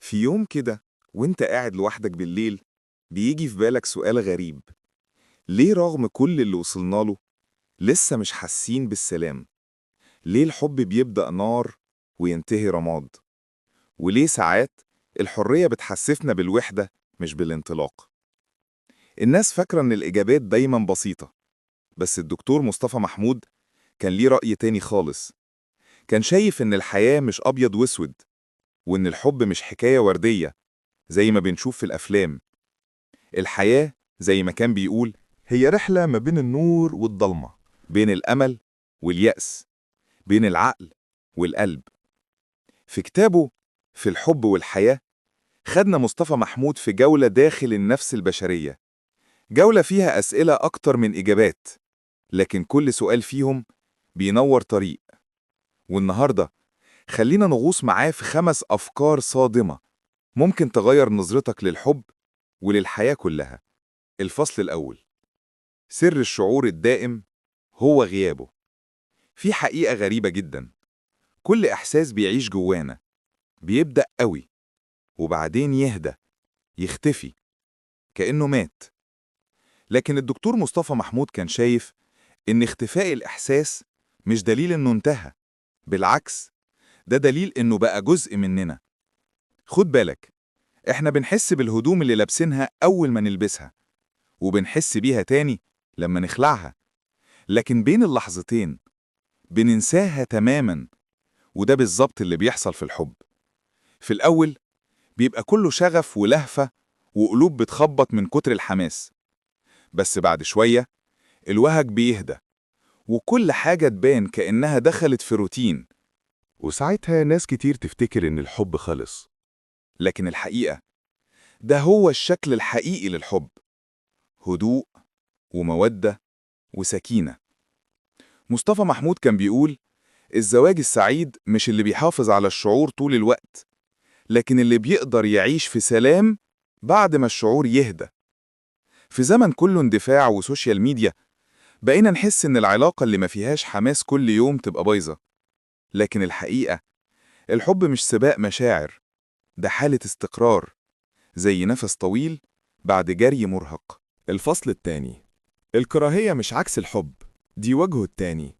في يوم كده وانت قاعد لوحدك بالليل بيجي في بالك سؤال غريب. ليه رغم كل اللي وصلنا له لسه مش حاسين بالسلام؟ ليه الحب بيبدأ نار وينتهي رماد؟ وليه ساعات الحرية بتحسسنا بالوحدة مش بالانطلاق؟ الناس فاكرة ان الإجابات دايما بسيطة، بس الدكتور مصطفى محمود كان ليه رأي تاني خالص. كان شايف ان الحياة مش أبيض واسود، وان الحب مش حكاية وردية زي ما بنشوف في الأفلام. الحياة زي ما كان بيقول هي رحلة ما بين النور والضلمة. بين الأمل واليأس، بين العقل والقلب. في كتابه في الحب والحياة خدنا مصطفى محمود في جولة داخل النفس البشرية، جولة فيها أسئلة أكتر من إجابات، لكن كل سؤال فيهم بينور طريق. والنهاردة خلينا نغوص معاه في 5 أفكار صادمة ممكن تغير نظرتك للحب وللحياة كلها. الفصل الأول: سر الشعور الدائم هو غيابه. في حقيقة غريبة جدا، كل إحساس بيعيش جوانا بيبدأ قوي وبعدين يهدى، يختفي كأنه مات. لكن الدكتور مصطفى محمود كان شايف إن اختفاء الإحساس مش دليل إنه انتهى، بالعكس ده دليل إنه بقى جزء مننا. خد بالك، إحنا بنحس بالهدوم اللي لابسينها أول ما نلبسها، وبنحس بيها تاني لما نخلعها، لكن بين اللحظتين بننساها تماماً. وده بالظبط اللي بيحصل في الحب. في الأول بيبقى كله شغف ولهفة وقلوب بتخبط من كتر الحماس، بس بعد شوية الوهج بيهدى وكل حاجة تبان كأنها دخلت في روتين. وساعتها ناس كتير تفتكر إن الحب خلص. لكن الحقيقة ده هو الشكل الحقيقي للحب: هدوء ومودة وسكينة. مصطفى محمود كان بيقول الزواج السعيد مش اللي بيحافظ على الشعور طول الوقت، لكن اللي بيقدر يعيش في سلام بعد ما الشعور يهدى. في زمن كله اندفاع وسوشيال ميديا بقينا نحس إن العلاقة اللي ما فيهاش حماس كل يوم تبقى بايظة، لكن الحقيقة الحب مش سباق مشاعر، ده حالة استقرار، زي نفس طويل بعد جري مرهق. الفصل التاني: الكراهية مش عكس الحب، دي وجهه التاني.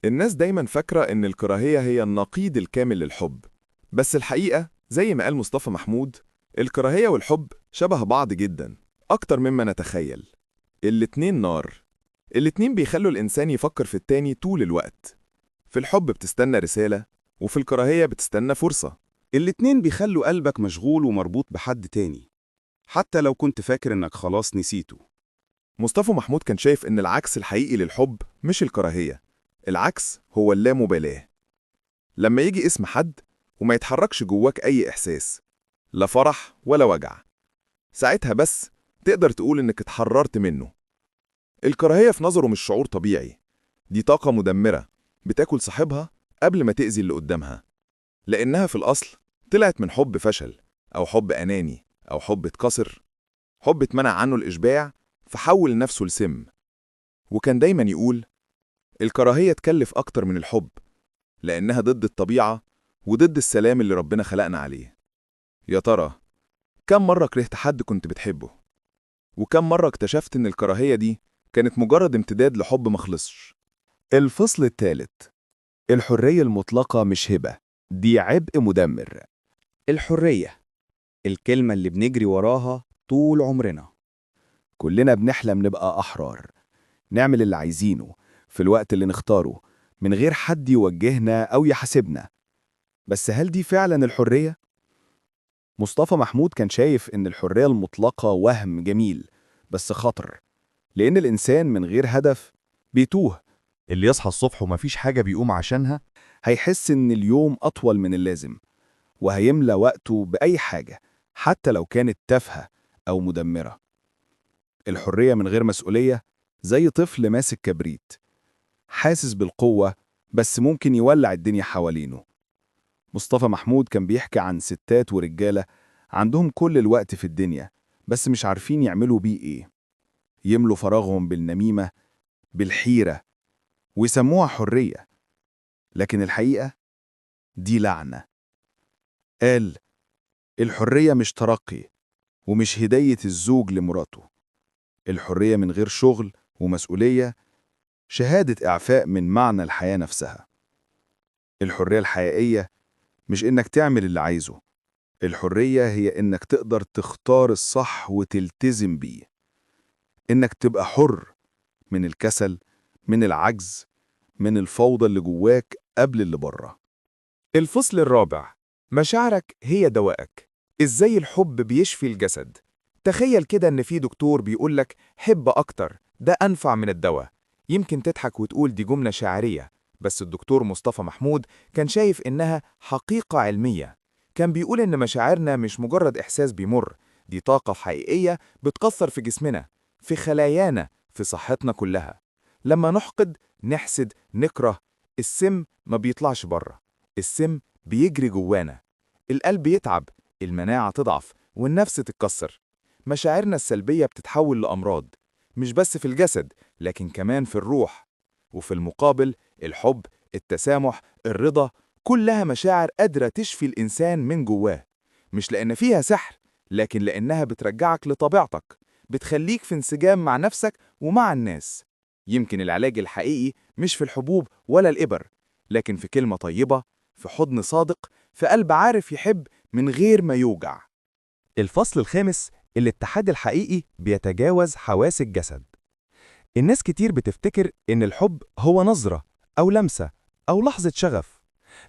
الناس دايما فاكرة إن الكراهية هي النقيض الكامل للحب، بس الحقيقة زي ما قال مصطفى محمود، الكراهية والحب شبه بعض جدا، أكتر مما نتخيل. الاتنين نار، الاتنين بيخلوا الإنسان يفكر في التاني طول الوقت. في الحب بتستنى رسالة، وفي الكراهية بتستنى فرصة. الاتنين بيخلوا قلبك مشغول ومربوط بحد تاني، حتى لو كنت فاكر إنك خلاص نسيته. مصطفى محمود كان شايف إن العكس الحقيقي للحب مش الكراهية، العكس هو اللامبالاة. لما يجي اسم حد وما يتحركش جواك أي إحساس، لا فرح ولا وجع، ساعتها بس تقدر تقول إنك اتحررت منه. الكراهية في نظره مش شعور طبيعي، دي طاقة مدمرة بتاكل صاحبها قبل ما تأذي اللي قدامها، لأنها في الأصل طلعت من حب فشل، أو حب أناني، أو حب اتكسر، حب اتمنع عنه الإشباع فحول نفسه لسم. وكان دايما يقول الكراهية تكلف أكتر من الحب، لأنها ضد الطبيعة وضد السلام اللي ربنا خلقنا عليه. يا ترى كم مرة كرهت حد كنت بتحبه؟ وكم مرة اكتشفت إن الكراهية دي كانت مجرد امتداد لحب مخلصش؟ الفصل الثالث: الحرية المطلقة مش هبة، دي عبء مدمر. الحرية، الكلمة اللي بنجري وراها طول عمرنا. كلنا بنحلم نبقى أحرار، نعمل اللي عايزينه في الوقت اللي نختاره من غير حد يوجهنا أو يحاسبنا. بس هل دي فعلا الحرية؟ مصطفى محمود كان شايف إن الحرية المطلقة وهم جميل بس خطر، لأن الإنسان من غير هدف بيتوه. اللي يصحى الصبح ومفيش حاجة بيقوم عشانها. هيحس إن اليوم أطول من اللازم، وهيملى وقته بأي حاجة حتى لو كانت تافهة أو مدمرة. الحرية من غير مسؤولية زي طفل ماسك كبريت، حاسس بالقوة بس ممكن يولع الدنيا حوالينه. مصطفى محمود كان بيحكي عن ستات ورجالة عندهم كل الوقت في الدنيا، بس مش عارفين يعملوا بيه إيه. يملوا فراغهم بالنميمة، بالحيرة، ويسموها حرية، لكن الحقيقة دي لعنة. قال الحرية مش ترقي ومش هدية الزوج لمراته. الحرية من غير شغل ومسؤولية شهادة إعفاء من معنى الحياة نفسها. الحرية الحقيقية مش إنك تعمل اللي عايزه، الحرية هي إنك تقدر تختار الصح وتلتزم بيه، إنك تبقى حر من الكسل، من العجز، من الفوضى اللي جواك قبل اللي بره. الفصل الرابع: مشاعرك هي دوائك. إزاي الحب بيشفي الجسد؟ تخيل كده إن في دكتور بيقولك حب أكتر، ده أنفع من الدواء. يمكن تضحك وتقول دي جملة شاعرية، بس الدكتور مصطفى محمود كان شايف إنها حقيقة علمية. كان بيقول إن مشاعرنا مش مجرد إحساس بيمر، دي طاقة حقيقية بتكسر في جسمنا، في خلايانا، في صحتنا كلها. لما نحقد، نحسد، نكره، السم ما بيطلعش بره، السم بيجري جوانا. القلب يتعب، المناعة تضعف، والنفس تتكسر. مشاعرنا السلبية بتتحول لأمراض، مش بس في الجسد لكن كمان في الروح. وفي المقابل، الحب، التسامح، الرضا، كلها مشاعر قادرة تشفي الإنسان من جواه. مش لأن فيها سحر، لكن لأنها بترجعك لطبيعتك، بتخليك في انسجام مع نفسك ومع الناس. يمكن العلاج الحقيقي مش في الحبوب ولا الإبر، لكن في كلمة طيبة، في حضن صادق، في قلب عارف يحب من غير ما يوجع. الفصل الخامس: الاتحاد الحقيقي بيتجاوز حواس الجسد. الناس كتير بتفتكر إن الحب هو نظرة أو لمسة أو لحظة شغف،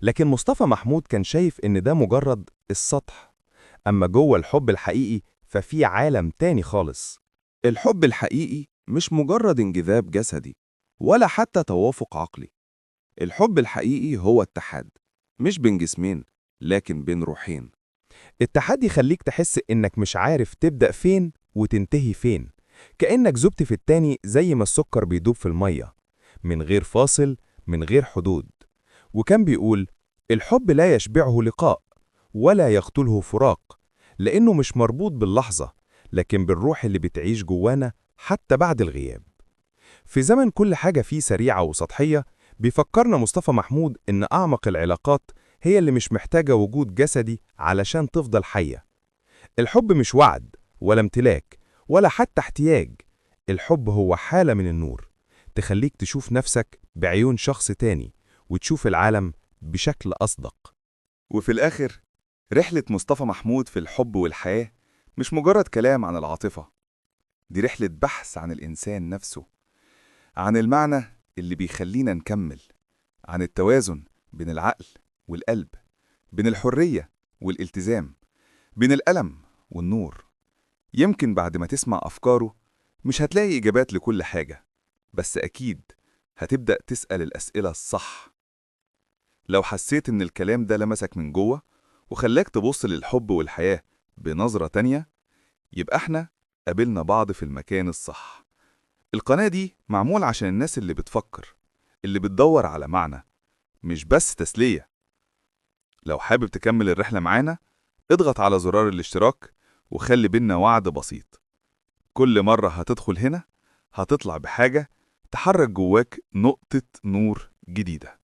لكن مصطفى محمود كان شايف إن ده مجرد السطح. أما جوه الحب الحقيقي ففي عالم تاني خالص. الحب الحقيقي مش مجرد انجذاب جسدي ولا حتى توافق عقلي. الحب الحقيقي هو اتحاد، مش بين جسمين لكن بين روحين. التحدي يخليك تحس إنك مش عارف تبدأ فين وتنتهي فين، كأنك ذبت في التاني زي ما السكر بيدوب في المية، من غير فاصل، من غير حدود. وكان بيقول: الحب لا يشبعه لقاء ولا يقتله فراق، لأنه مش مربوط باللحظة لكن بالروح اللي بتعيش جوانا حتى بعد الغياب. في زمن كل حاجة فيه سريعة وسطحية، بيفكرنا مصطفى محمود إن أعمق العلاقات هي اللي مش محتاجة وجود جسدي علشان تفضل حية. الحب مش وعد ولا امتلاك ولا حتى احتياج. الحب هو حالة من النور، تخليك تشوف نفسك بعيون شخص تاني وتشوف العالم بشكل أصدق. وفي الآخر، رحلة مصطفى محمود في الحب والحياة مش مجرد كلام عن العاطفة، دي رحلة بحث عن الإنسان نفسه، عن المعنى اللي بيخلينا نكمل، عن التوازن بين العقل والقلب، بين الحرية والالتزام، بين الألم والنور. يمكن بعد ما تسمع أفكاره مش هتلاقي إجابات لكل حاجة، بس أكيد هتبدأ تسأل الأسئلة الصح. لو حسيت إن الكلام ده لمسك من جوه وخلاك تبص للحب والحياة بنظرة تانية، يبقى احنا قابلنا بعض في المكان الصح. القناة دي معمول عشان الناس اللي بتفكر، اللي بتدور على معنى، مش بس تسلية. لو حابب تكمل الرحلة معانا، اضغط على زرار الاشتراك وخلي بينا وعد بسيط: كل مرة هتدخل هنا هتطلع بحاجة تحرك جواك نقطة نور جديدة.